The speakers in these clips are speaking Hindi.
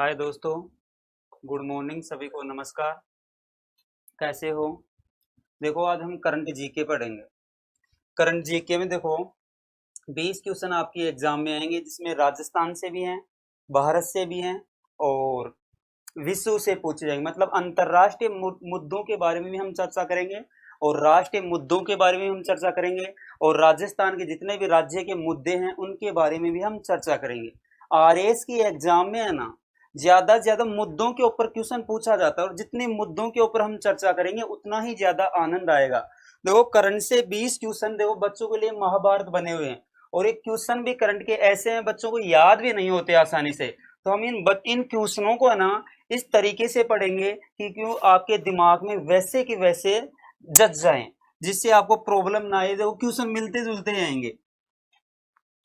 हाय दोस्तों, गुड मॉर्निंग, सभी को नमस्कार। कैसे हो? देखो, आज हम करंट जीके पढ़ेंगे। करंट जीके में देखो 20 क्वेश्चन आपकी एग्जाम में आएंगे, जिसमें राजस्थान से भी हैं, भारत से भी हैं और विश्व से पूछे जाएंगे। मतलब अंतरराष्ट्रीय मुद्दों के बारे में भी हम चर्चा करेंगे और राष्ट्रीय मुद्दों के बारे में हम चर्चा करेंगे और राजस्थान के जितने भी राज्य के मुद्दे हैं उनके बारे में भी हम चर्चा करेंगे। आरएस की एग्जाम में है ना, ज्यादा से ज्यादा मुद्दों के ऊपर क्वेश्चन पूछा जाता है और जितने मुद्दों के ऊपर हम चर्चा करेंगे उतना ही ज्यादा आनंद आएगा। देखो, करंट से 20 क्वेश्चन देखो बच्चों के लिए महाभारत बने हुए हैं और एक क्वेश्चन भी करंट के ऐसे हैं बच्चों को याद भी नहीं होते आसानी से। तो हम इन क्वेश्चनों को है ना इस तरीके से पढ़ेंगे कि क्यों आपके दिमाग में वैसे के वैसे जच जाएं, जिससे आपको प्रॉब्लम ना आए। देखो, क्वेश्चन मिलते जुलते आएंगे।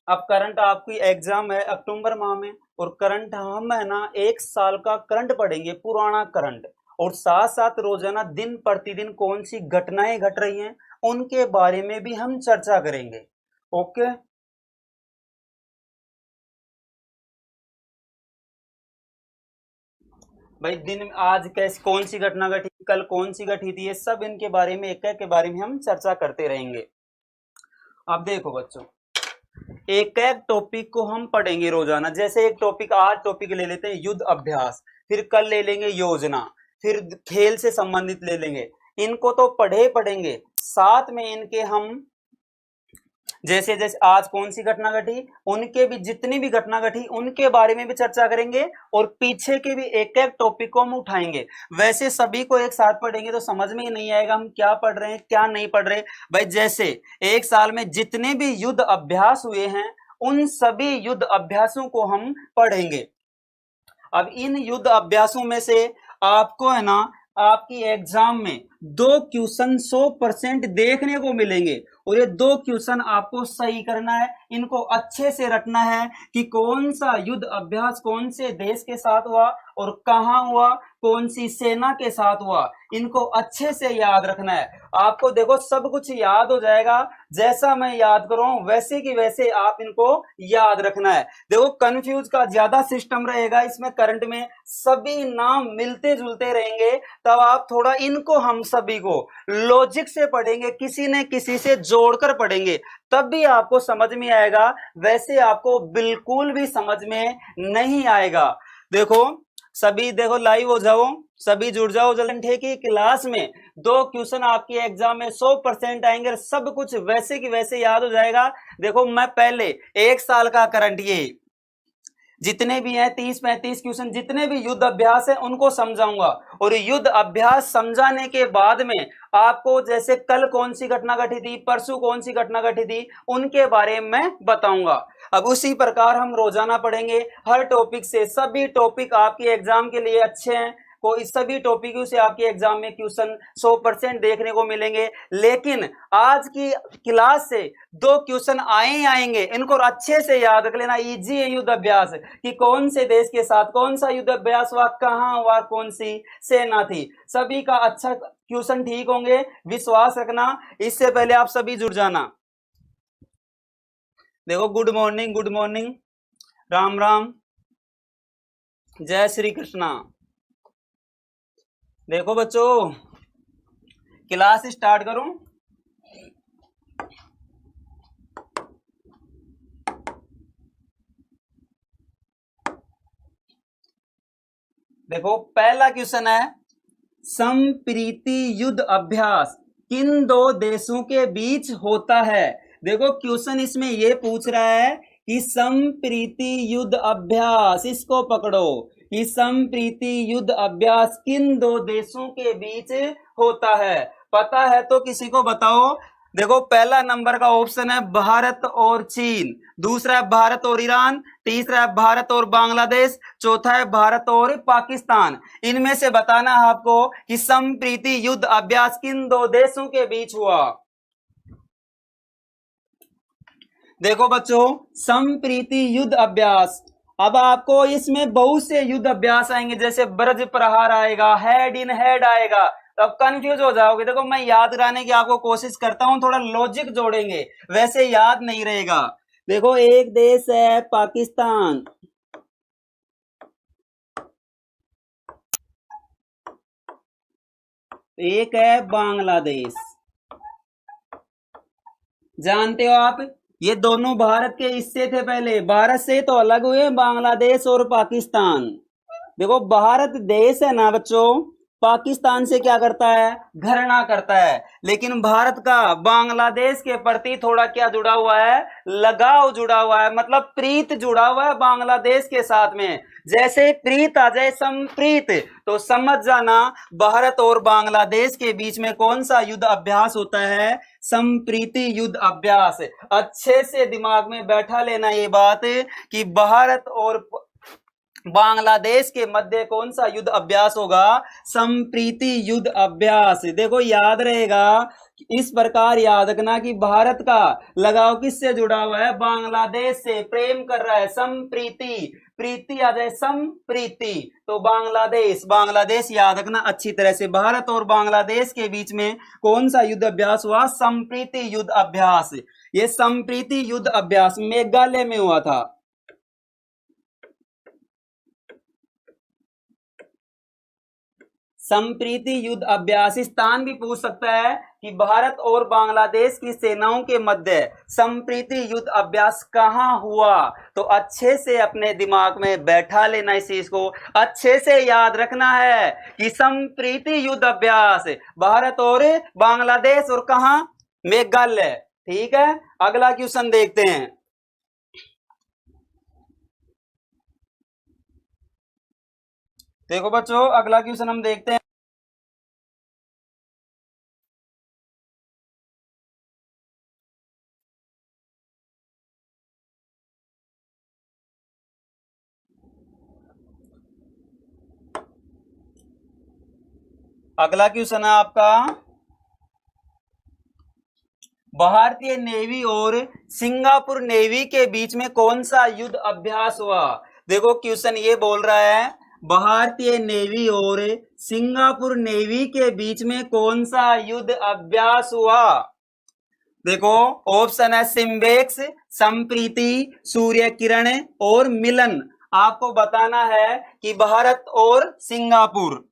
अब करंट आपकी एग्जाम है अक्टूबर माह में और करंट हम है ना 1 साल का करंट पढ़ेंगे, पुराना करंट। और साथ साथ रोजाना दिन प्रतिदिन कौन सी घटनाएं घट रही हैं उनके बारे में भी हम चर्चा करेंगे। ओके, भाई दिन में आज कैसी कौन सी घटना घटी, कल कौन सी घटी थी, ये सब इनके बारे में एक एक के बारे में हम चर्चा करते रहेंगे। अब देखो बच्चों, एक एक टॉपिक को हम पढ़ेंगे रोजाना। जैसे एक टॉपिक, आज टॉपिक ले लेते हैं युद्ध अभ्यास, फिर कल ले लेंगे योजना, फिर खेल से संबंधित ले लेंगे। इनको तो पढ़ेंगे, साथ में इनके हम जैसे जैसे आज कौन सी घटना घटी, उनके भी जितनी भी घटना घटी उनके बारे में भी चर्चा करेंगे और पीछे के भी एक एक टॉपिक को हम उठाएंगे। वैसे सभी को एक साथ पढ़ेंगे तो समझ में ही नहीं आएगा हम क्या पढ़ रहे हैं क्या नहीं पढ़ रहे। भाई जैसे एक साल में जितने भी युद्ध अभ्यास हुए हैं उन सभी युद्ध अभ्यासों को हम पढ़ेंगे। अब इन युद्ध अभ्यासों में से आपको है ना आपकी एग्जाम में 2 क्वेश्चन 100% देखने को मिलेंगे और ये 2 क्वेश्चन आपको सही करना है। इनको अच्छे से रटना है कि कौन सा युद्ध अभ्यास कौन से देश के साथ हुआ और कहां हुआ, कौन सी सेना के साथ हुआ। इनको अच्छे से याद रखना है। आपको देखो सब कुछ याद हो जाएगा, जैसा मैं याद करूं वैसे की वैसे आप इनको याद रखना है। देखो, कंफ्यूज का ज्यादा सिस्टम रहेगा इसमें, करंट में सभी नाम मिलते जुलते रहेंगे। तब आप थोड़ा इनको हम सभी को लॉजिक से पढ़ेंगे, किसी ने किसी से जोड़कर पढ़ेंगे, तब भी आपको समझ में आएगा। वैसे आपको बिल्कुल भी समझ में नहीं आएगा। देखो, सभी देखो लाइव हो जाओ, सभी जुड़ जाओ जल्दी की क्लास में। 2 क्वेश्चन आपके एग्जाम में 100% आएंगे, सब कुछ वैसे की वैसे याद हो जाएगा। देखो, मैं पहले 1 साल का करंट ये जितने भी हैं 30-35 क्वेश्चन जितने भी युद्ध अभ्यास है उनको समझाऊंगा और युद्ध अभ्यास समझाने के बाद में आपको जैसे कल कौन सी घटना घटी थी, परसों कौन सी घटना घटी थी, उनके बारे में बताऊंगा। अब उसी प्रकार हम रोजाना पढ़ेंगे हर टॉपिक से। सभी टॉपिक आपके एग्जाम के लिए अच्छे हैं, को इस सभी टॉपिकों से आपके एग्जाम में क्वेश्चन 100% देखने को मिलेंगे। लेकिन आज की क्लास से 2 क्वेश्चन आए ही आएंगे, इनको अच्छे से याद रख लेना। इजी है युद्ध अभ्यास कि कौन से देश के साथ कौन सा युद्ध अभ्यास हुआ, कहां हुआ, कौन सी सेना थी। सभी का अच्छा क्वेश्चन ठीक होंगे, विश्वास रखना। इससे पहले आप सभी जुड़ जाना। देखो, good morning, good morning, Ram Ram, जय श्री कृष्णा। देखो बच्चों, क्लास स्टार्ट करूं। देखो, पहला क्वेश्चन है संप्रीति युद्ध अभ्यास किन 2 देशों के बीच होता है। देखो, क्वेश्चन इसमें यह पूछ रहा है कि संप्रीति युद्ध अभ्यास, इसको पकड़ो, कि संप्रीति युद्ध अभ्यास किन 2 देशों के बीच होता है। पता है तो किसी को बताओ। देखो, पहला नंबर का ऑप्शन है भारत और चीन, दूसरा है भारत और ईरान, तीसरा है भारत और बांग्लादेश, चौथा है भारत और पाकिस्तान। इनमें से बताना है आपको कि संप्रीति युद्ध अभ्यास किन 2 देशों के बीच हुआ। देखो बच्चों, संप्रीति युद्ध अभ्यास, अब आपको इसमें बहुत से युद्ध अभ्यास आएंगे, जैसे ब्रज प्रहार आएगा, हेड इन हेड आएगा, तब कंफ्यूज हो जाओगे। देखो, मैं याद कराने की आपको कोशिश करता हूं, थोड़ा लॉजिक जोड़ेंगे, वैसे याद नहीं रहेगा। देखो, एक देश है पाकिस्तान, एक है बांग्लादेश। जानते हो आप, ये दोनों भारत के हिस्से थे पहले, भारत से तो अलग हुए बांग्लादेश और पाकिस्तान। देखो भारत देश है ना बच्चों, पाकिस्तान से क्या करता है, घृणा करता है, लेकिन भारत का बांग्लादेश के प्रति थोड़ा क्या जुड़ा हुआ है, लगाव जुड़ा हुआ है, मतलब प्रीत जुड़ा हुआ है बांग्लादेश के साथ में। जैसे प्रीत आ जाए संप्रीत, तो समझ जाना भारत और बांग्लादेश के बीच में कौन सा युद्ध अभ्यास होता है, संप्रीति युद्ध अभ्यास। अच्छे से दिमाग में बैठा लेना ये बात कि भारत और बांग्लादेश के मध्य कौन सा युद्ध अभ्यास होगा, संप्रीति युद्ध अभ्यास। देखो याद रहेगा, इस प्रकार याद रखना कि भारत का लगाव किससे जुड़ा हुआ है, बांग्लादेश से, प्रेम कर रहा है, संप्रीति, प्रीति आ जाए संप्रीति, तो बांग्लादेश, बांग्लादेश याद रखना अच्छी तरह से। भारत और बांग्लादेश के बीच में कौन सा युद्ध अभ्यास हुआ, संप्रीति युद्ध अभ्यास। ये संप्रीति युद्ध अभ्यास मेघालय में हुआ था। संप्रीति युद्ध अभ्यास। स्थान भी पूछ सकता है कि भारत और बांग्लादेश की सेनाओं के मध्य संप्रीति युद्ध अभ्यास कहां हुआ, तो अच्छे से अपने दिमाग में बैठा लेना, इस चीज को अच्छे से याद रखना है कि संप्रीति युद्ध अभ्यास भारत और बांग्लादेश और कहां, मेघालय। ठीक है, अगला क्वेश्चन देखते हैं। देखो बच्चों अगला क्वेश्चन हम देखते हैं। अगला क्वेश्चन है आपका, भारतीय नेवी और सिंगापुर नेवी के बीच में कौन सा युद्ध अभ्यास हुआ। देखो क्वेश्चन ये बोल रहा है, भारतीय नेवी और सिंगापुर नेवी के बीच में कौन सा युद्ध अभ्यास हुआ। देखो ऑप्शन है सिम्बेक्स, संप्रीति, सूर्य किरण और मिलन। आपको बताना है कि भारत और सिंगापुर,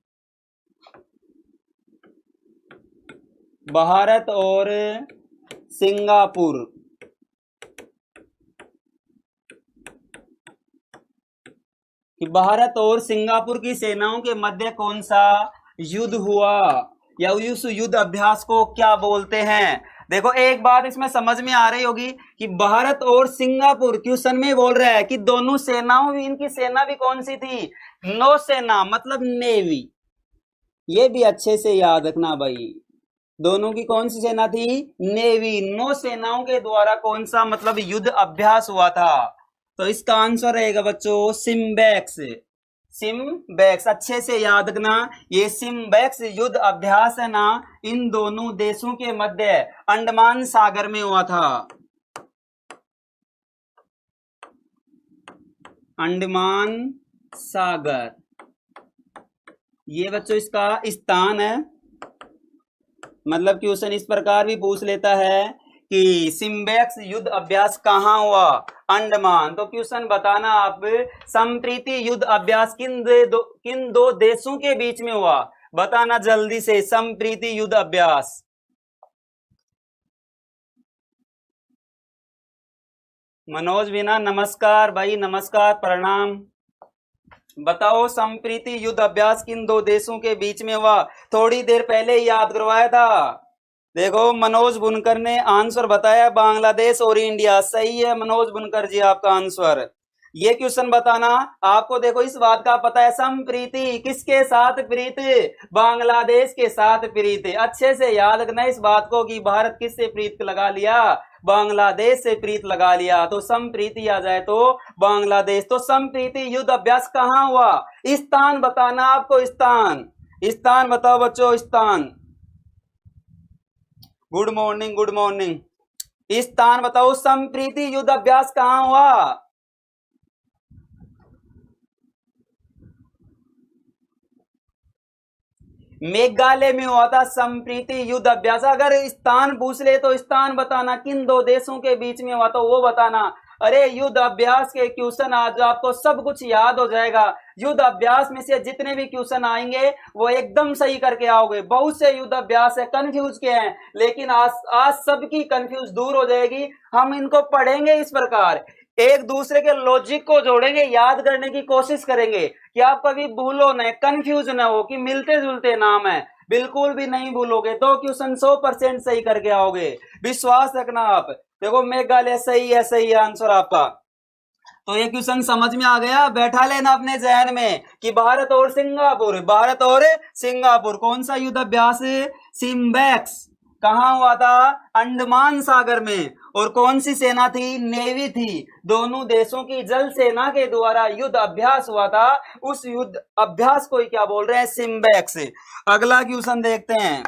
भारत और सिंगापुर कि भारत और सिंगापुर की सेनाओं के मध्य कौन सा युद्ध हुआ, या उस युद्ध अभ्यास को क्या बोलते हैं। देखो एक बात इसमें समझ में आ रही होगी कि भारत और सिंगापुर क्वेश्चन में बोल रहा है कि दोनों सेनाओं, इनकी सेना भी कौन सी थी, नौसेना, मतलब नेवी। ये भी अच्छे से याद रखना भाई, दोनों की कौन सी सेना थी, नेवी। नौ सेनाओं के द्वारा कौन सा मतलब युद्ध अभ्यास हुआ था, तो इसका आंसर रहेगा बच्चों सिम्बेक्स। सिम्बेक्स अच्छे से याद रखना, ये सिम्बेक्स युद्ध अभ्यास है ना, इन दोनों देशों के मध्य अंडमान सागर में हुआ था। अंडमान सागर, ये बच्चों इसका स्थान है। मतलब क्वेश्चन इस प्रकार भी पूछ लेता है कि सिम्बेक्स युद्ध अभ्यास कहां हुआ, अंडमान। तो क्वेश्चन बताना आप, संप्रीति युद्ध अभ्यास किन दो देशों के बीच में हुआ, बताना जल्दी से, संप्रीति युद्ध अभ्यास। मनोज बिना नमस्कार भाई, नमस्कार प्रणाम। बताओ संप्रीति युद्ध अभ्यास किन दो देशों के बीच में हुआ, थोड़ी देर पहले याद करवाया था। देखो मनोज बुनकर ने आंसर बताया, बांग्लादेश और इंडिया। सही है मनोज बुनकर जी आपका आंसर। ये क्वेश्चन बताना आपको, देखो इस बात का पता है, संप्रीति किसके साथ प्रीत, बांग्लादेश के साथ प्रीत। अच्छे से याद रखना इस बात को कि भारत किससे प्रीत लगा लिया, बांग्लादेश से प्रीत लगा लिया, तो संप्रीति आ जाए तो बांग्लादेश। तो संप्रीति युद्ध अभ्यास कहां हुआ, स्थान बताना आपको, स्थान, स्थान बताओ बच्चों, स्थान। Good morning, good morning. स्थान बताओ, संप्रीति युद्ध अभ्यास कहां हुआ। मेघालय में हुआ था संप्रीति युद्ध अभ्यास। अगर स्थान पूछ ले तो स्थान बताना, किन दो देशों के बीच में हुआ तो वो बताना। अरे युद्ध अभ्यास के क्वेश्चन आज आपको सब कुछ याद हो जाएगा, युद्ध अभ्यास में से जितने भी क्वेश्चन आएंगे वो एकदम सही करके आओगे। बहुत से युद्ध अभ्यास है कंफ्यूज के हैं, लेकिन आज सबकी कंफ्यूज दूर हो जाएगी। हम इनको पढ़ेंगे इस प्रकार, एक दूसरे के लॉजिक को जोड़ेंगे, याद करने की कोशिश करेंगे कि आप कभी भूलो न, कंफ्यूज न हो कि मिलते जुलते नाम है, बिल्कुल भी नहीं भूलोगे। 2 क्वेश्चन 100% सही करके आओगे, विश्वास रखना आप। देखो मेघालय सही है आंसर आपका। तो ये क्वेश्चन समझ में आ गया, बैठा लेना अपने जहन में कि भारत और सिंगापुर, भारत और सिंगापुर कौन सा युद्ध अभ्यास, सिम्बेक्स, कहाँ हुआ था, अंडमान सागर में। और कौन सी सेना थी, नेवी थी। दोनों देशों की जल सेना के द्वारा युद्ध अभ्यास हुआ था, उस युद्ध अभ्यास को ही क्या बोल रहे हैं, सिम्बेक्स। अगला क्वेश्चन देखते हैं।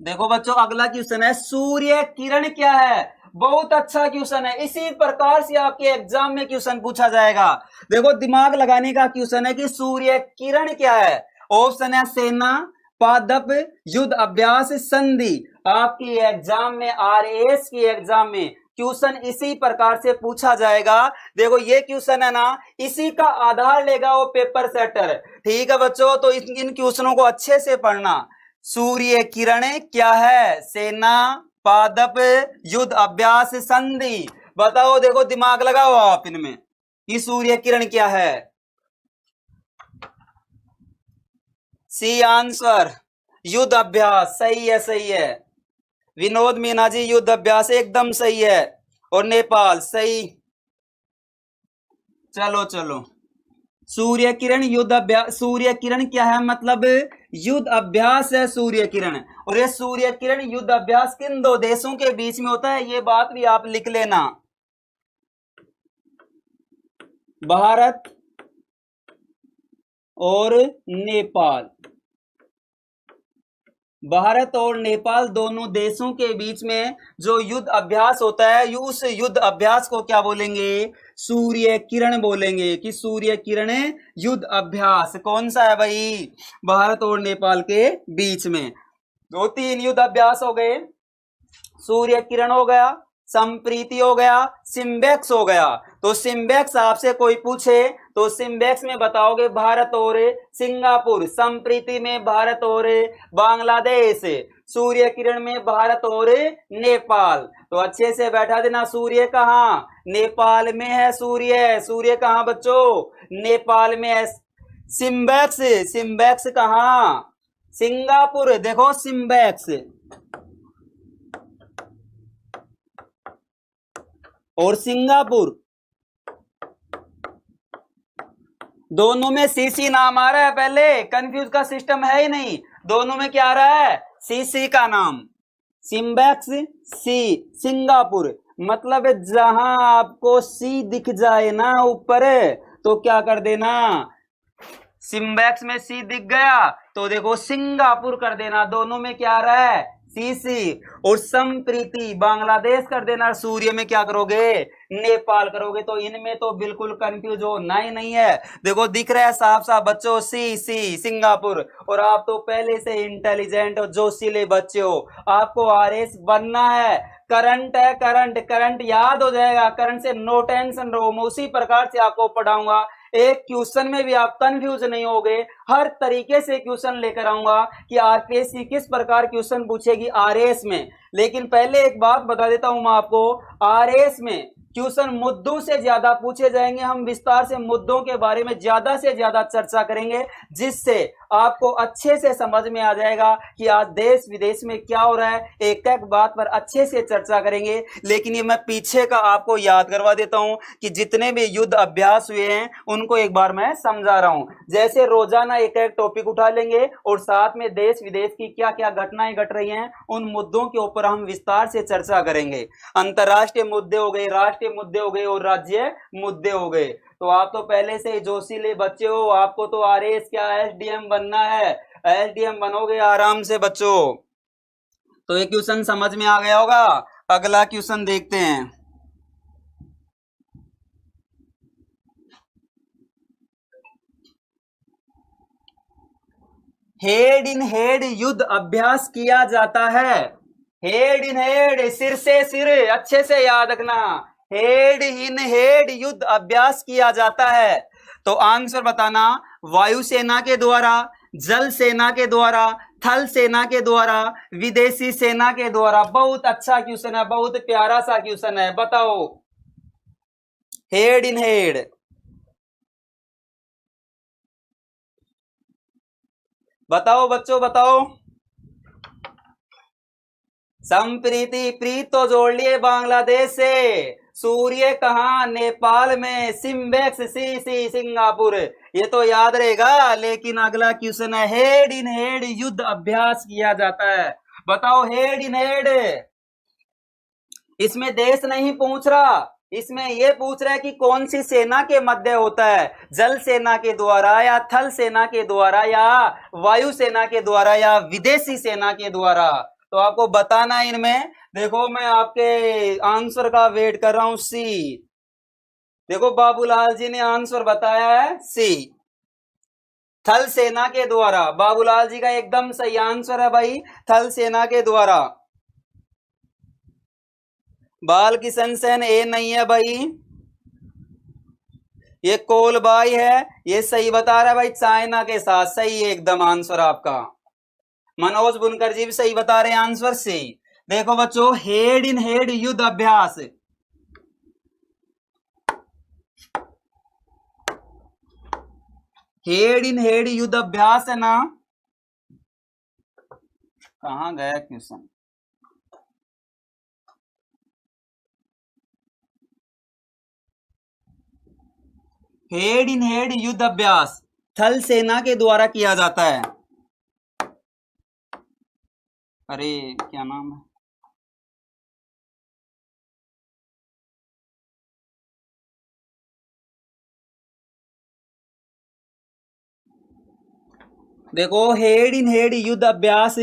देखो बच्चों अगला क्वेश्चन है, सूर्य किरण क्या है। बहुत अच्छा क्वेश्चन है, इसी प्रकार से आपके एग्जाम में क्वेश्चन पूछा जाएगा। देखो दिमाग लगाने का क्वेश्चन है कि सूर्य किरण क्या है। ऑप्शन है सेना, पादप, युद्ध अभ्यास, संधि। आपकी एग्जाम में, आरएएस की एग्जाम में क्वेश्चन इसी प्रकार से पूछा जाएगा। देखो ये क्वेश्चन है ना, इसी का आधार लेगा वो पेपर सेटर। ठीक है बच्चों, तो इन क्वेश्चनों को अच्छे से पढ़ना। सूर्य किरण क्या है, सेना, पादप, युद्ध अभ्यास, संधि। बताओ, देखो दिमाग लगाओ आप इनमें कि सूर्य किरण क्या है। सी आंसर, युद्ध अभ्यास। सही है विनोद मीना जी, युद्ध अभ्यास एकदम सही है। और नेपाल सही। चलो सूर्य किरण युद्ध अभ्यास, सूर्य किरण क्या है, मतलब युद्ध अभ्यास है सूर्य किरण। और ये सूर्य किरण युद्ध अभ्यास किन 2 देशों के बीच में होता है, ये बात भी आप लिख लेना। भारत और नेपाल, भारत और नेपाल दोनों देशों के बीच में जो युद्ध अभ्यास होता है, उस युद्ध अभ्यास को क्या बोलेंगे, सूर्य किरण बोलेंगे। कि सूर्य किरण युद्ध अभ्यास कौन सा है भाई, भारत और नेपाल के बीच में। 2-3 युद्ध अभ्यास हो गए, सूर्य किरण हो गया, संप्रीति हो गया, सिम्बेक्स हो गया। तो सिम्बेक्स आपसे कोई पूछे तो सिम्बेक्स में बताओगे भारत और सिंगापुर, संप्रीति में भारत और बांग्लादेश, सूर्य किरण में भारत और नेपाल। तो अच्छे से बैठा देना, सूर्य कहाँ, नेपाल में है सूर्य। सूर्य कहाँ बच्चों, नेपाल में है। सिम्बेक्स, सिम्बेक्स कहाँ, सिंगापुर। देखो सिम्बेक्स और सिंगापुर दोनों में सीसी नाम आ रहा है, पहले कंफ्यूज का सिस्टम है ही नहीं। दोनों में क्या आ रहा है, सीसी का नाम। सिम्बेक्स सी, सिंगापुर। मतलब जहां आपको सी दिख जाए ना ऊपर, तो क्या कर देना, सिम्बेक्स में सी दिख गया तो देखो सिंगापुर कर देना। दोनों में क्या आ रहा है, सीसी। और संप्रीति बांग्लादेश कर देना, सूर्य में क्या करोगे, नेपाल करोगे। तो इनमें तो बिल्कुल कंफ्यूज होना ही नहीं है। देखो दिख रहा है साफ साफ बच्चों, सी सी सिंगापुर। और आप तो पहले से इंटेलिजेंट और जोशीले बच्चे हो, आपको आरएस बनना है। करंट है, करंट करंट याद हो जाएगा, करंट से नो टेंशन रहो। मैं उसी प्रकार से आपको पढ़ाऊंगा, एक क्वेश्चन में भी आप कंफ्यूज नहीं होगे। हर तरीके से क्वेश्चन लेकर आऊंगा कि आरपीएससी किस प्रकार क्वेश्चन पूछेगी आरएस में। लेकिन पहले एक बात बता देता हूं मैं आपको, आरएस में क्वेश्चन मुद्दों से ज्यादा पूछे जाएंगे। हम विस्तार से मुद्दों के बारे में ज्यादा से ज्यादा चर्चा करेंगे, जिससे आपको अच्छे से समझ में आ जाएगा कि आज देश विदेश में क्या हो रहा है। एक एक बात पर अच्छे से चर्चा करेंगे। लेकिन ये मैं पीछे का आपको याद करवा देता हूं कि जितने भी युद्ध अभ्यास हुए हैं उनको एक बार मैं समझा रहा हूं। जैसे रोजाना एक एक टॉपिक उठा लेंगे और साथ में देश विदेश की क्या क्या घटनाएं घट रही हैं उन मुद्दों के ऊपर हम विस्तार से चर्चा करेंगे। अंतरराष्ट्रीय मुद्दे हो गए, राष्ट्रीय मुद्दे हो गए और राज्य मुद्दे हो गए। तो आप तो पहले से जोशीले बच्चे हो, आपको तो आरएएस क्या एसडीएम बनना है, एसडीएम बनोगे आराम से बच्चों। तो ये क्वेश्चन समझ में आ गया होगा। अगला क्वेश्चन देखते हैं। हेड इन हेड युद्ध अभ्यास किया जाता है। हेड इन हेड, सिर से सिर, अच्छे से याद रखना, हेड इन हेड युद्ध अभ्यास किया जाता है। तो आंसर बताना, वायुसेना के द्वारा, जल सेना के द्वारा, थल सेना के द्वारा, विदेशी सेना के द्वारा। बहुत अच्छा क्वेश्चन है, बहुत प्यारा सा क्वेश्चन है, बताओ। हेड इन हेड, बताओ बच्चों बताओ। संप्रीति, प्रीत तो जोड़ लिए बांग्लादेश से, सूर्य कहां, नेपाल में, सिम्बेक्स सी सी सिंगापुर, ये तो याद रहेगा। लेकिन अगला क्वेश्चन है, हेड इन हेड युद्ध अभ्यास किया जाता है। बताओ हेड इन हेड, इसमें देश नहीं पूछ रहा, इसमें यह पूछ रहा है कि कौन सी सेना के मध्य होता है, जल सेना के द्वारा या थल सेना के द्वारा या वायु सेना के द्वारा या विदेशी सेना के द्वारा। तो आपको बताना है इनमें। देखो मैं आपके आंसर का वेट कर रहा हूं। सी, देखो बाबूलाल जी ने आंसर बताया है सी, थल सेना के द्वारा। बाबूलाल जी का एकदम सही आंसर है भाई, थल सेना के द्वारा। बाल किशन सेन ए नहीं है भाई, ये कोलबाई है, ये सही बता रहा है भाई, चाइना के साथ। सही है एकदम आंसर आपका। मनोज बुनकर जी भी सही बता रहे हैं आंसर से। देखो बच्चों, हेड इन हेड युद्ध अभ्यास, हेड इन हेड युद्ध अभ्यास है ना, कहां गया क्वेश्चन। हेड इन हेड युद्ध अभ्यास थल सेना के द्वारा किया जाता है। अरे क्या नाम है, देखो हेड इन हेड युद्ध अभ्यास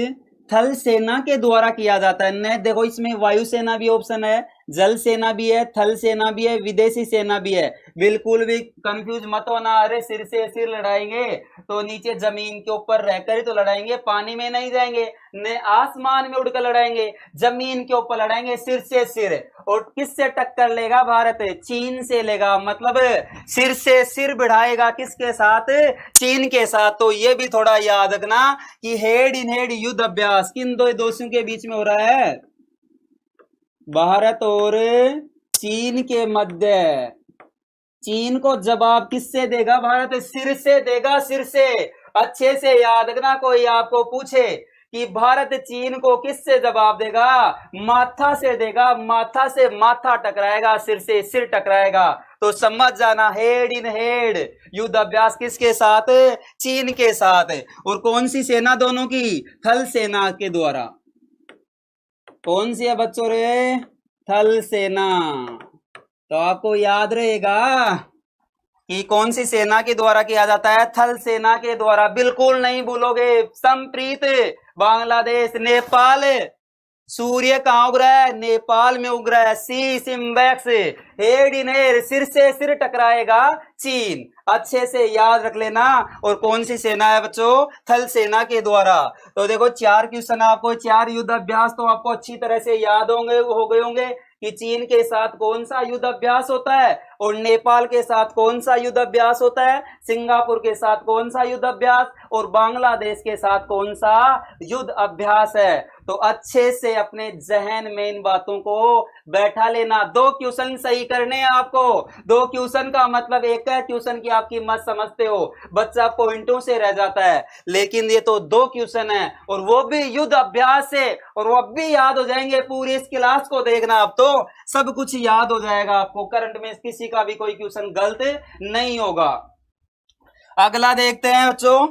थल सेना के द्वारा किया जाता है। न देखो इसमें वायुसेना भी ऑप्शन है, जल सेना भी है, थल सेना भी है, विदेशी सेना भी है। बिल्कुल भी कंफ्यूज मत होना। अरे सिर से सिर लड़ाएंगे तो नीचे जमीन के ऊपर रहकर ही तो लड़ाएंगे, पानी में नहीं जाएंगे, न आसमान में उड़कर लड़ाएंगे, जमीन के ऊपर लड़ाएंगे सिर से सिर। और किससे टक्कर लेगा भारत, चीन से लेगा। मतलब सिर से सिर बढ़ाएगा किसके साथ, चीन के साथ। तो ये भी थोड़ा याद रखना कि हेड इन हेड युद्ध अभ्यास किन दो देशों के बीच में हो रहा है, भारत और चीन के मध्य। चीन को जवाब किससे देगा भारत, सिर से देगा, सिर से। अच्छे से याद रखना, कोई आपको पूछे कि भारत चीन को किससे जवाब देगा, माथा से देगा, माथा से माथा टकराएगा, सिर से सिर टकराएगा। तो समझ जाना, हेड इन हेड युद्ध अभ्यास किसके साथ, चीन के साथ। और कौन सी सेना दोनों की, थल सेना के द्वारा। कौन सी है बच्चों रे, थल सेना। तो आपको याद रहेगा कि कौन सी सेना के द्वारा किया जाता है, थल सेना के द्वारा। बिल्कुल नहीं भूलोगे। संप्रीत, बांग्लादेश, नेपाल, सूर्य कहां उग रहा है, नेपाल में उग रहा है। सी सिम्बेक्स, हेड इन हेड, सिर से सिर टकराएगा चीन। अच्छे से याद रख लेना। और कौन सी सेना है बच्चों, थल सेना के द्वारा। तो देखो 4 क्वेश्चन आपको, 4 युद्ध अभ्यास तो आपको अच्छी तरह से याद हो गए होंगे कि चीन के साथ कौन सा युद्ध अभ्यास होता है, और नेपाल के साथ कौन सा युद्ध अभ्यास होता है, सिंगापुर के साथ कौन सा युद्ध अभ्यास, और बांग्लादेश के साथ कौन सा युद्ध अभ्यास है। तो अच्छे से अपने जहन में इन बातों को बैठा लेना। 2 क्वेश्चन सही करने हैं आपको। 2 क्वेश्चन का मतलब एक है क्वेश्चन की आपकी मत समझते हो, बच्चा पॉइंटों से रह जाता है। लेकिन ये तो 2 क्वेश्चन है, और वो भी युद्ध अभ्यास से, और वो भी याद हो जाएंगे। पूरी इस क्लास को देखना, अब तो सब कुछ याद हो जाएगा आपको। करंट में किसी का भी कोई क्वेश्चन गलत नहीं होगा। अगला देखते हैं बच्चों।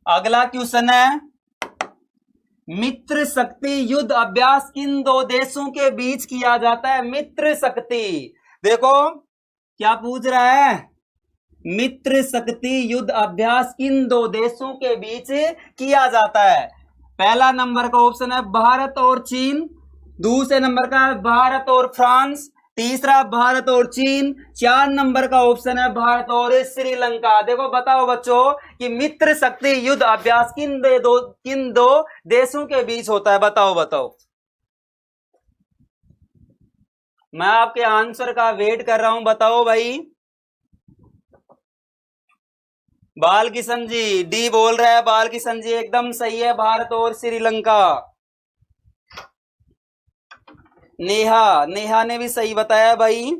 अगला क्वेश्चन है, मित्र शक्ति युद्ध अभ्यास किन 2 देशों के बीच किया जाता है। मित्र शक्ति, देखो क्या पूछ रहा है, मित्र शक्ति युद्ध अभ्यास किन 2 देशों के बीच किया जाता है। पहला नंबर का ऑप्शन है भारत और चीन, दूसरे नंबर का है भारत और फ्रांस, तीसरा भारत और चीन, 4 नंबर का ऑप्शन है भारत और श्रीलंका। देखो बताओ बच्चों कि मित्र शक्ति युद्ध अभ्यास किन दो देशों के बीच होता है, बताओ बताओ। मैं आपके आंसर का वेट कर रहा हूं, बताओ भाई। बाल किशन जी डी बोल रहा है, बाल किशन जी एकदम सही है, भारत और श्रीलंका। नेहा ने भी सही बताया भाई।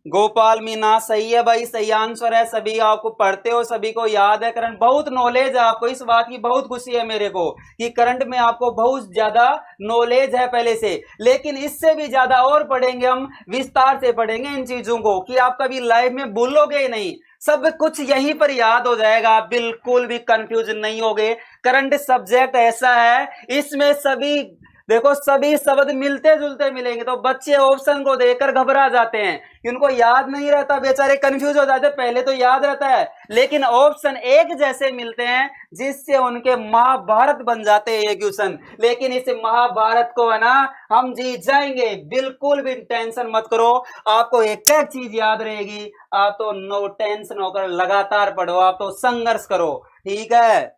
गोपाल मीना सही है भाई, सही आंसर है। सभी आपको पढ़ते हो, सभी को याद है करंट, बहुत नॉलेज है आपको, इस बात की बहुत खुशी है मेरे को कि करंट में आपको बहुत ज्यादा नॉलेज है पहले से। लेकिन इससे भी ज्यादा और पढ़ेंगे हम, विस्तार से पढ़ेंगे इन चीजों को कि आप कभी लाइफ में भूलोगे ही नहीं, सब कुछ यहीं पर याद हो जाएगा, आप बिल्कुल भी कंफ्यूज नहीं होगे। करंट सब्जेक्ट ऐसा है, इसमें सभी देखो सभी शब्द मिलते जुलते मिलेंगे, तो बच्चे ऑप्शन को देखकर घबरा जाते हैं कि उनको याद नहीं रहता, बेचारे कंफ्यूज हो जाते हैं। पहले तो याद रहता है लेकिन ऑप्शन एक जैसे मिलते हैं जिससे उनके महाभारत बन जाते हैं ये क्वेश्चन। लेकिन इस महाभारत को है ना हम जीत जाएंगे, बिल्कुल भी टेंशन मत करो, आपको एक एक चीज याद रहेगी। आप तो नो टेंशन होकर लगातार पढ़ो, आप तो संघर्ष करो, ठीक है।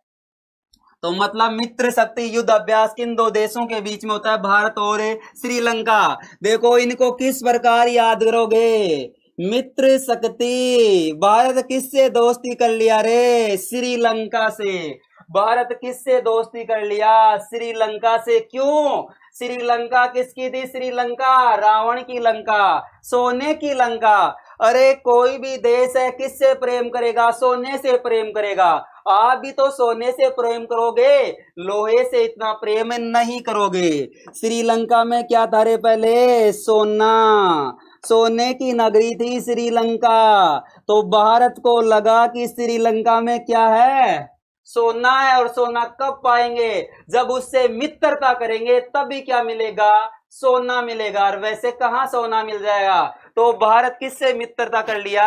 तो मतलब मित्र शक्ति युद्ध अभ्यास किन दो देशों के बीच में होता है, भारत और श्रीलंका। देखो इनको किस प्रकार याद करोगे, मित्र शक्ति, भारत किससे दोस्ती कर लिया रे, श्रीलंका से। भारत किससे दोस्ती कर लिया, श्रीलंका से। क्यों, श्रीलंका किसकी थी, श्रीलंका रावण की लंका, सोने की लंका। अरे कोई भी देश है किससे प्रेम करेगा, सोने से प्रेम करेगा। आप भी तो सोने से प्रेम करोगे, लोहे से इतना प्रेम नहीं करोगे। श्रीलंका में क्या था रे पहले, सोना, सोने की नगरी थी श्रीलंका। तो भारत को लगा कि श्रीलंका में क्या है, सोना है, और सोना कब पाएंगे, जब उससे मित्रता करेंगे तभी क्या मिलेगा, सोना मिलेगा। और वैसे कहां सोना मिल जाएगा, तो भारत किससे मित्रता कर लिया,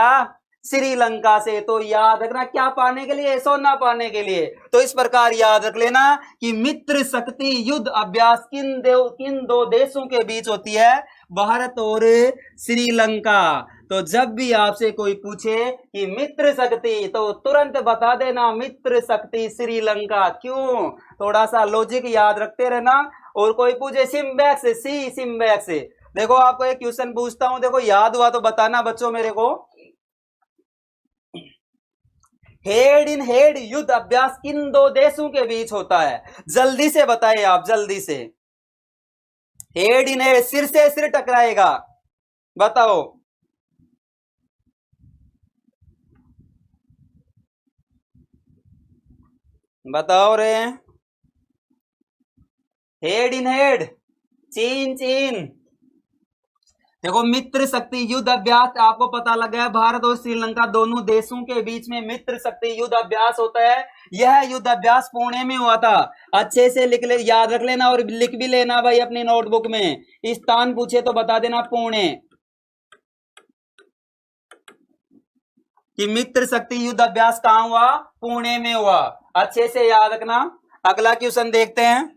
श्रीलंका से। तो याद रखना क्या पाने के लिए, सोना पाने के लिए। तो इस प्रकार याद रख लेना कि मित्र शक्ति युद्ध अभ्यास किन दो देशों के बीच होती है, भारत और श्रीलंका। तो जब भी आपसे कोई पूछे कि मित्र शक्ति, तो तुरंत बता देना मित्र शक्ति श्रीलंका। क्यों, थोड़ा सा लॉजिक याद रखते रहना। और कोई पूछे सिम्बैक्स, सिम्बैक्स, देखो आपको एक क्वेश्चन पूछता हूं, देखो याद हुआ तो बताना बच्चों मेरे को। हेड इन हेड युद्ध अभ्यास किन दो देशों के बीच होता है, जल्दी से बताइए आप, जल्दी से। हेड इन हेड, सिर से सिर टकराएगा, बताओ। बताओ रे, हेड इन हेड, चीन चीन। देखो मित्र शक्ति युद्ध अभ्यास आपको पता लग गया, भारत और श्रीलंका दोनों देशों के बीच में मित्र शक्ति युद्ध अभ्यास होता है। यह युद्ध अभ्यास पुणे में हुआ था, अच्छे से लिख ले, याद रख लेना और लिख भी लेना भाई अपनी नोटबुक में। स्थान पूछे तो बता देना पुणे, कि मित्र शक्ति युद्ध अभ्यास कहां हुआ, पुणे में हुआ, अच्छे से याद रखना। अगला क्वेश्चन देखते हैं।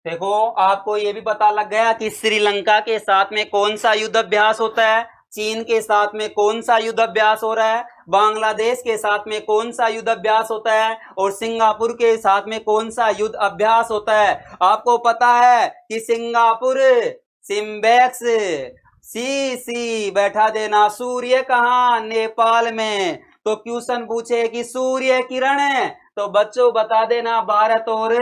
देखो आपको ये भी पता लग गया कि श्रीलंका के साथ में कौन सा युद्ध अभ्यास होता है, चीन के साथ में कौन सा युद्ध अभ्यास हो रहा है, बांग्लादेश के साथ में कौन सा युद्ध अभ्यास होता है, और सिंगापुर के साथ में कौन सा युद्ध अभ्यास होता है। आपको पता है कि सिंगापुर, सिम्बैक्स, सी बैठा देना। सूर्य कहाँ, नेपाल में। तो क्वेश्चन पूछे कि सूर्य किरण है, तो बच्चों बता देना भारत और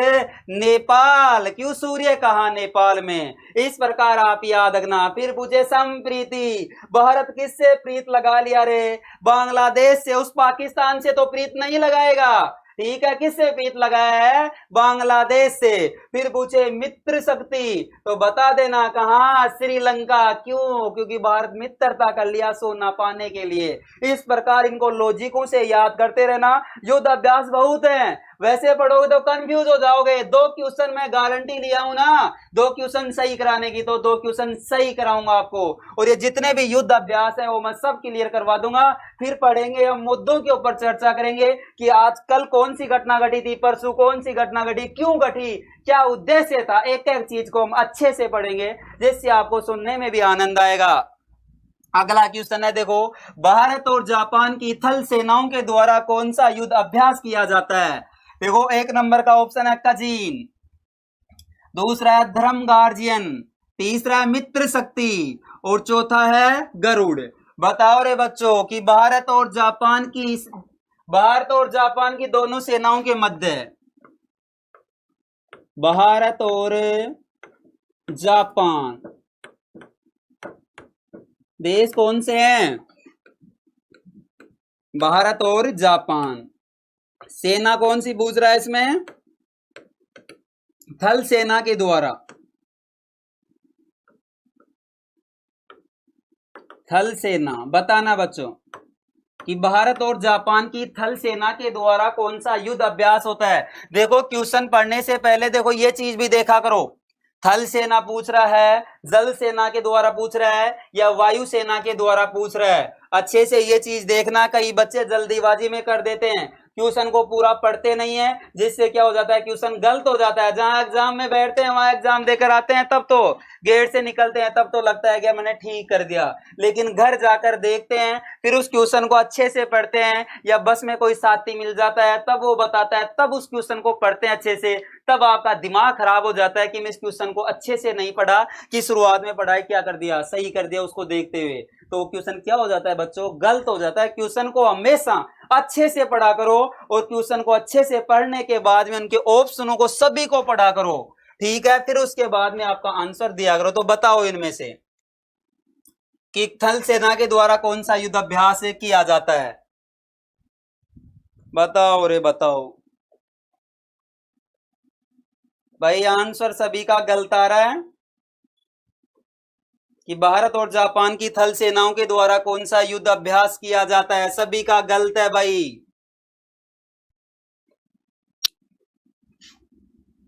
नेपाल। क्यों सूर्य कहाँ, नेपाल में। इस प्रकार आप याद रखना। फिर पूछे संप्रीति, भारत किससे प्रीत लगा लिया रे, बांग्लादेश से। उस पाकिस्तान से तो प्रीत नहीं लगाएगा, ठीक है, किससे प्रीत लगाया है, बांग्लादेश से। फिर पूछे मित्र शक्ति, तो बता देना कहां, श्रीलंका। क्यों, क्योंकि भारत मित्रता कर लिया सोना पाने के लिए। इस प्रकार इनको लॉजिकों से याद करते रहना। युद्ध अभ्यास बहुत है, वैसे पढ़ोगे तो कंफ्यूज हो जाओगे। 2 क्वेश्चन मैं गारंटी लिया हूं ना 2 क्वेश्चन सही कराने की, तो 2 क्वेश्चन सही कराऊंगा आपको। और ये जितने भी युद्ध अभ्यास है वो मैं सब क्लियर करवा दूंगा। फिर पढ़ेंगे हम, मुद्दों के ऊपर चर्चा करेंगे कि आज कल कौन सी घटना घटी थी, परसों कौन सी घटना घटी, क्यों घटी, क्या उद्देश्य था, एक एक चीज को हम अच्छे से पढ़ेंगे जिससे आपको सुनने में भी आनंद आएगा। अगला क्वेश्चन है, देखो, भारत और जापान की थल सेनाओं के द्वारा कौन सा युद्ध अभ्यास किया जाता है? देखो, 1 नंबर का ऑप्शन है कजिन, दूसरा है धर्म गार्जियन, तीसरा है मित्र शक्ति और चौथा है गरुड़। बताओ रे बच्चों कि भारत और जापान की दोनों सेनाओं के मध्य, भारत और जापान देश कौन से हैं? भारत और जापान। सेना कौन सी पूछ रहा है इसमें? थल सेना के द्वारा, थल सेना। बताना बच्चों कि भारत और जापान की थल सेना के द्वारा कौन सा युद्ध अभ्यास होता है। देखो, क्वेश्चन पढ़ने से पहले देखो ये चीज भी देखा करो, थल सेना पूछ रहा है, जल सेना के द्वारा पूछ रहा है या वायु सेना के द्वारा पूछ रहा है। अच्छे से ये चीज देखना, कई बच्चे जल्दीबाजी में कर देते हैं, क्वेश्चन को पूरा पढ़ते नहीं है, जिससे क्या हो जाता है, क्वेश्चन गलत हो जाता है। जहां एग्जाम में बैठते हैं वहां एग्जाम देकर आते हैं, तब तो गेट से निकलते हैं तब तो लगता है कि मैंने ठीक कर दिया, लेकिन घर जाकर देखते हैं, फिर उस क्वेश्चन को अच्छे से पढ़ते हैं, या बस में कोई साथी मिल जाता है तब वो बताता है, तब उस क्वेश्चन को पढ़ते हैं अच्छे से, तब आपका दिमाग खराब हो जाता है कि मैं इस क्वेश्चन को अच्छे से नहीं पढ़ा, कि शुरुआत में पढ़ाई क्या कर दिया, सही कर दिया उसको देखते हुए, तो क्वेश्चन क्या हो जाता है बच्चों, गलत हो जाता है। क्वेश्चन को हमेशा अच्छे से पढ़ा करो, और क्वेश्चन को अच्छे से पढ़ने के बाद में उनके ऑप्शनों को सभी को पढ़ा करो, ठीक है, फिर उसके बाद में आपका आंसर दिया करो। तो बताओ इनमें से कि थल सेना के द्वारा कौन सा युद्ध अभ्यास किया जाता है? बताओ रे बताओ भाई, आंसर सभी का गलत आ रहा है कि भारत और जापान की थल सेनाओं के द्वारा कौन सा युद्ध अभ्यास किया जाता है, सभी का गलत है भाई।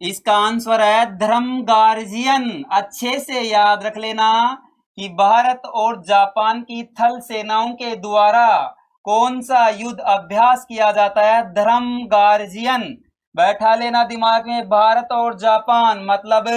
इसका आंसर है धर्म गार्जियन। अच्छे से याद रख लेना कि भारत और जापान की थल सेनाओं के द्वारा कौन सा युद्ध अभ्यास किया जाता है, धर्म गार्जियन। बैठा लेना दिमाग में, भारत और जापान मतलब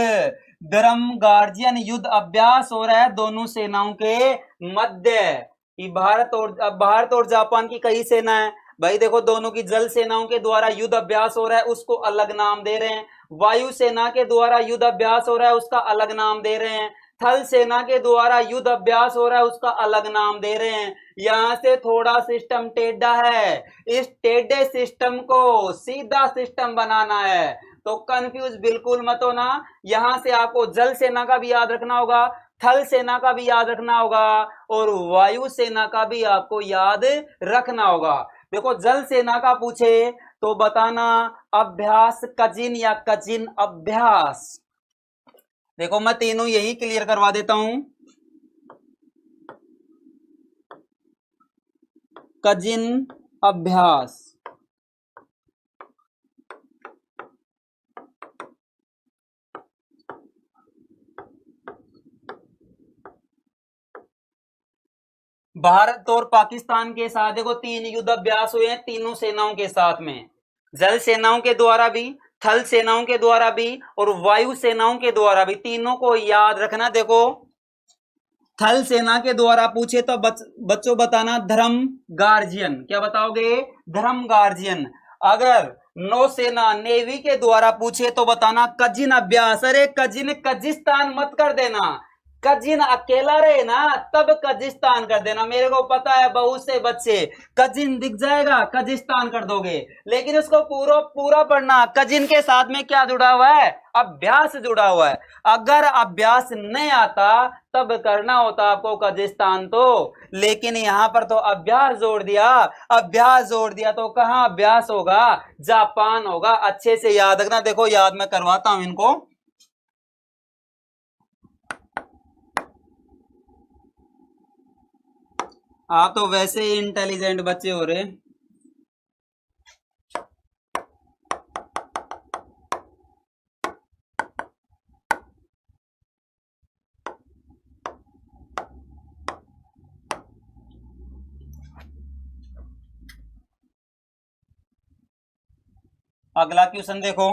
धर्म गार्जियन युद्ध अभ्यास हो रहा है दोनों सेनाओं के मध्य। कि भारत और जापान की कई सेना है भाई, देखो दोनों की जल सेनाओं के द्वारा युद्ध अभ्यास हो रहा है, उसको अलग नाम दे रहे हैं। वायु सेना के द्वारा युद्ध अभ्यास हो रहा है, उसका अलग नाम दे रहे हैं। थल सेना के द्वारा युद्ध अभ्यास हो रहा है, उसका अलग नाम दे रहे हैं। यहां से थोड़ा सिस्टम टेढ़ा है, इस टेढ़े सिस्टम को सीधा सिस्टम बनाना है, तो कंफ्यूज बिल्कुल मत होना। यहां से आपको जल सेना का भी याद रखना होगा, थल सेना का भी याद रखना होगा, और वायु सेना का भी आपको याद रखना होगा। देखो, जल सेना का पूछे तो बताना अभ्यास कजिन या कजिन अभ्यास। देखो, मैं तीनों यही क्लियर करवा देता हूं, कजिन अभ्यास। भारत और पाकिस्तान के साथ देखो 3 युद्ध अभ्यास हुए हैं तीनों सेनाओं के साथ में, जल सेनाओं के द्वारा भी, थल सेनाओं के द्वारा भी और वायु सेनाओं के द्वारा भी, तीनों को याद रखना। देखो, थल सेना के द्वारा पूछे तो बच्चों बताना धर्म गार्जियन। क्या बताओगे? धर्म गार्जियन। अगर नौसेना नेवी के द्वारा पूछे तो बताना कजिन अभ्यास। अरे कजिन कजिस्तान मत कर देना, कजिन अकेला रहे ना तब कजिस्तान कर देना। मेरे को पता है बहुत से बच्चे कजिन दिख जाएगा कजिस्तान कर दोगे, लेकिन उसको पूरा पूरा पढ़ना। कजिन के साथ में क्या जुड़ा हुआ है? अभ्यास जुड़ा हुआ है। अगर अभ्यास नहीं आता तब करना होता आपको कजिस्तान, तो लेकिन यहां पर तो अभ्यास जोड़ दिया, अभ्यास जोड़ दिया तो कहां अभ्यास होगा? जापान होगा। अच्छे से याद रखना। देखो, याद मैं करवाता हूं इनको। आप तो वैसे ही इंटेलिजेंट बच्चे हो रहे। अगला क्वेश्चन देखो,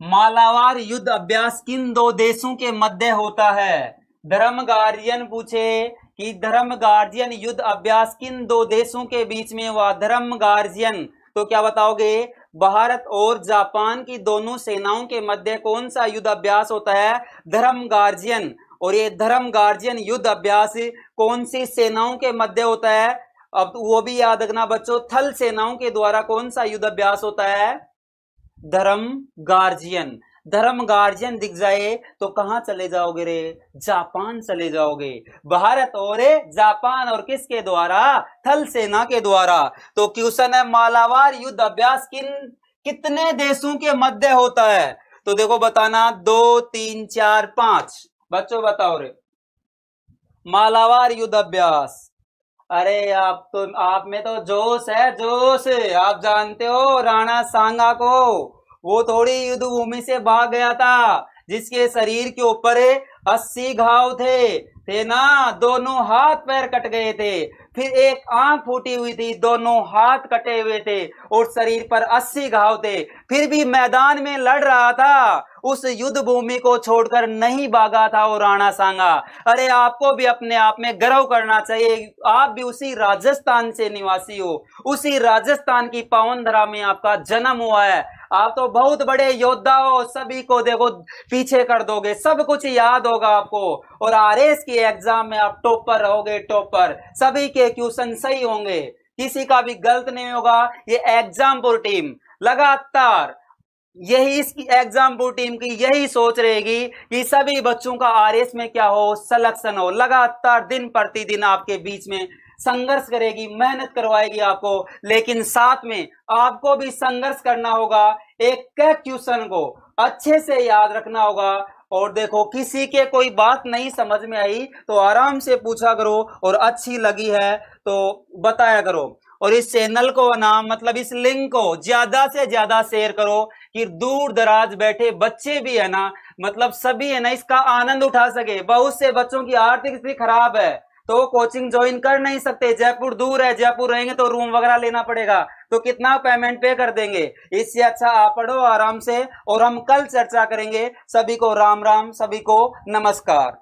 मालाबार युद्ध अभ्यास किन दो देशों के मध्य होता है? धर्म गार्जियन पूछे कि धर्म गार्जियन युद्ध अभ्यास किन दो देशों के बीच में हुआ? धर्म गार्जियन, तो क्या बताओगे? भारत और जापान की दोनों सेनाओं के मध्य कौन सा युद्ध अभ्यास होता है? धर्म गार्जियन। और ये धर्म गार्जियन युद्ध अभ्यास कौन सी सेनाओं के मध्य होता है? अब वो भी याद रखना बच्चों, थल सेनाओं के द्वारा कौन सा युद्ध अभ्यास होता है? धर्म गार्जियन। धर्म गार्जियन दिख जाए तो कहां चले जाओगे रे? जापान चले जाओगे। भारत और जापान, और किसके द्वारा? थल सेना के द्वारा। तो क्वेश्चन है मालाबार युद्ध अभ्यास कितने देशों के मध्य होता है? तो देखो बताना, 2 3 4 5। बच्चों बताओ रे, मालाबार युद्ध अभ्यास। अरे आप में तो जोश है, जोश। आप जानते हो राणा सांगा को? वो थोड़ी युद्ध भूमि से भाग गया था, जिसके शरीर के ऊपर 80 घाव थे ना, दोनों हाथ पैर कट गए थे, फिर एक आंख फूटी हुई थी, दोनों हाथ कटे हुए थे, और शरीर पर 80 घाव थे, फिर भी मैदान में लड़ रहा था। उस युद्ध भूमि को छोड़कर नहीं भागा था वो राणा सांगा। अरे आपको भी अपने आप में गर्व करना चाहिए, आप भी उसी राजस्थान से निवासी हो, उसी राजस्थान की पावन धरा में आपका जन्म हुआ है। आप तो बहुत बड़े योद्धा हो, सभी को देखो पीछे कर दोगे, सब कुछ याद होगा आपको, और आरएस की एग्जाम में आप टॉपर रहोगे, टॉपर। सभी के क्वेश्चन सही होंगे, किसी का भी गलत नहीं होगा। ये एग्जामपुर टीम लगातार यही, इसकी एग्जामपुर टीम की यही सोच रहेगी कि सभी बच्चों का आरएस में क्या हो, सिलेक्शन हो। लगातार दिन प्रतिदिन आपके बीच में संघर्ष करेगी, मेहनत करवाएगी आपको, लेकिन साथ में आपको भी संघर्ष करना होगा। एक क्वेश्चन को अच्छे से याद रखना होगा। और देखो, किसी के कोई बात नहीं समझ में आई तो आराम से पूछा करो, और अच्छी लगी है तो बताया करो। और इस चैनल को ना, मतलब इस लिंक को ज्यादा से ज्यादा शेयर करो, कि दूर दराज बैठे बच्चे भी है ना, मतलब सभी है ना, इसका आनंद उठा सके। बहुत से बच्चों की आर्थिक स्थिति खराब है, तो कोचिंग ज्वाइन कर नहीं सकते, जयपुर दूर है, जयपुर रहेंगे तो रूम वगैरह लेना पड़ेगा, तो कितना पेमेंट पे कर देंगे? इससे अच्छा आप पढ़ो आराम से, और हम कल चर्चा करेंगे। सभी को राम राम, सभी को नमस्कार।